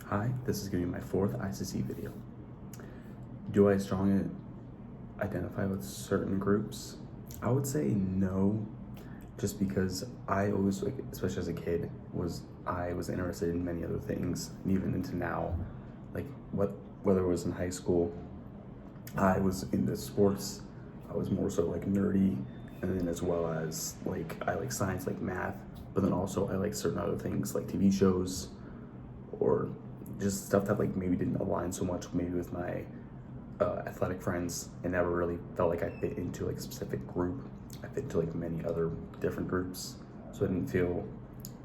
Hi, this is going to be my fourth ICC video. Do I strongly identify with certain groups? I would say no, just because I always, like, especially as a kid, I was interested in many other things, and even into now, like whether it was in high school, I was into sports. I was more so like nerdy, and then as well as like I like science, like math, but then also I like certain other things like TV shows or just stuff that like maybe didn't align so much maybe with my athletic friends, and never really felt like I fit into like a specific group. I fit into like many other different groups, so I didn't feel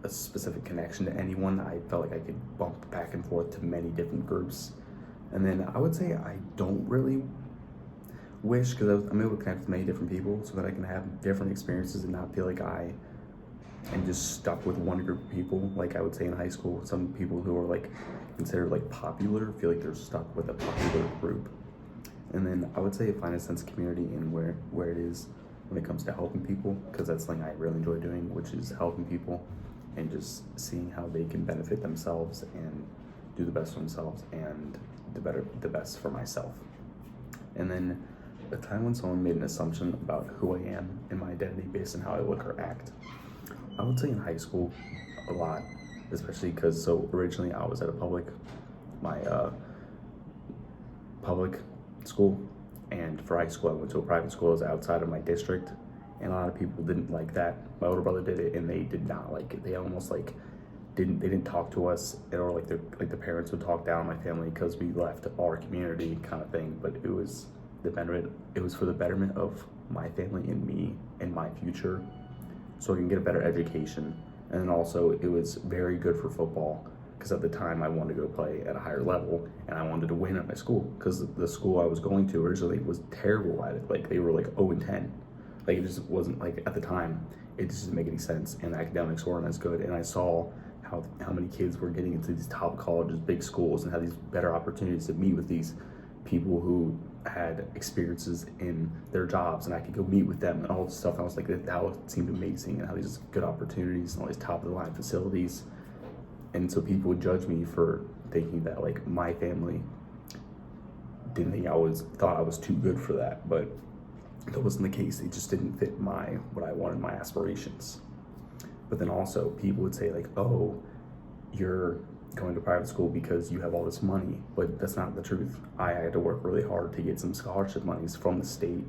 a specific connection to anyone. I felt like I could bump back and forth to many different groups. And then I would say I don't really wish, because I'm able to connect with many different people so that I can have different experiences and not feel like I am just stuck with one group of people. Like I would say in high school, some people who are like considered like popular feel like they're stuck with a popular group. And then I would say find a sense of community in where it is when it comes to helping people, because that's something I really enjoy doing, which is helping people and just seeing how they can benefit themselves and do the best for themselves and the best for myself. And then a time when someone made an assumption about who I am and my identity based on how I look or act. I would say in high school a lot, especially because so originally I was at a my public school, and for high school I went to a private school. It was outside of my district, and a lot of people didn't like that. My older brother did it, and they did not like it. They almost like didn't talk to us, or like the parents would talk down on my family because we left our community kind of thing. But it was it was for the betterment of my family and me and my future, so I can get a better education. And then also it was very good for football, because at the time I wanted to go play at a higher level and I wanted to win at my school, because the school I was going to originally was terrible at it. Like they were like 0-10. Like it just wasn't, like at the time it just didn't make any sense, and academics weren't as good. And I saw how many kids were getting into these top colleges, big schools, and had these better opportunities to meet with these people who had experiences in their jobs, and I could go meet with them and all this stuff. I was like, that seemed amazing, and how these good opportunities and all these top of the line facilities. And so people would judge me for thinking that like my family didn't think thought I was too good for that, but that wasn't the case. It just didn't fit what I wanted, my aspirations. But then also people would say like, oh, you're going to private school because you have all this money, but that's not the truth. I had to work really hard to get some scholarship monies from the state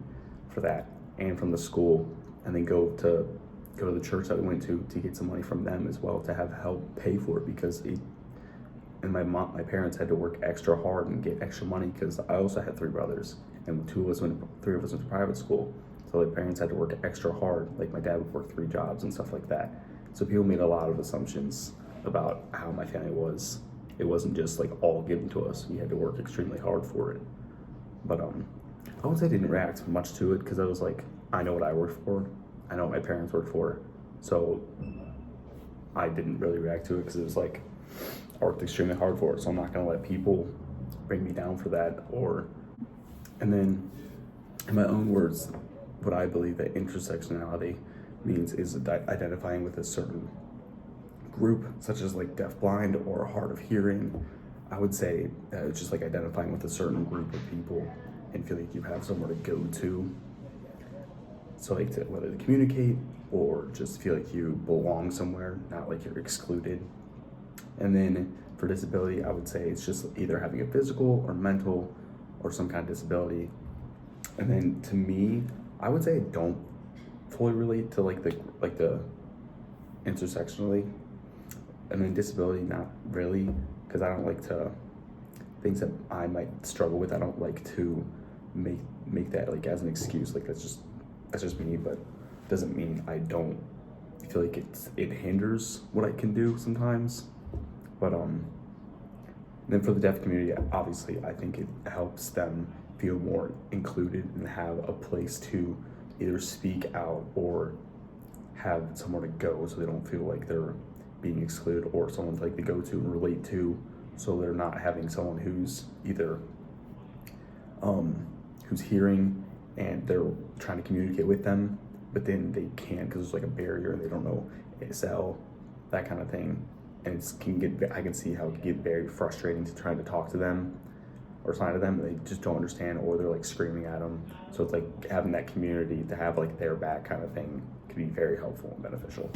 for that, and from the school, and then go to the church that we went to get some money from them as well to have help pay for it, because and my parents had to work extra hard and get extra money, because I also had three brothers, and three of us went to private school. So the parents had to work extra hard. Like my dad would work 3 jobs and stuff like that. So people made a lot of assumptions about how my family was. It wasn't just like all given to us. We had to work extremely hard for it. But I would say I didn't react much to it, because I was like, I know what I worked for. I know what my parents worked for. So I didn't really react to it, because it was like, I worked extremely hard for it. So I'm not gonna let people bring me down for that. And then in my own words, what I believe that intersectionality means is identifying with a certain group, such as like deafblind or hard of hearing. I would say that it's just like identifying with a certain group of people and feel like you have somewhere to go to. So like whether to communicate or just feel like you belong somewhere, not like you're excluded. And then for disability, I would say it's just either having a physical or mental or some kind of disability. And then to me, I would say I don't fully relate to like the intersectionally. And then disability, not really, because I don't like to things that I might struggle with. I don't like to make that like as an excuse. Like that's just me, but doesn't mean I don't feel like it hinders what I can do sometimes. But then for the deaf community, obviously I think it helps them feel more included and have a place to either speak out or have somewhere to go, so they don't feel like they're being excluded, or someone like to go to and relate to, so they're not having someone who's either who's hearing and they're trying to communicate with them, but then they can't because there's like a barrier and they don't know ASL, that kind of thing. and I can see how it can get very frustrating to trying to talk to them or sign to them, and they just don't understand, or they're like screaming at them. So it's like having that community to have like their back kind of thing could be very helpful and beneficial.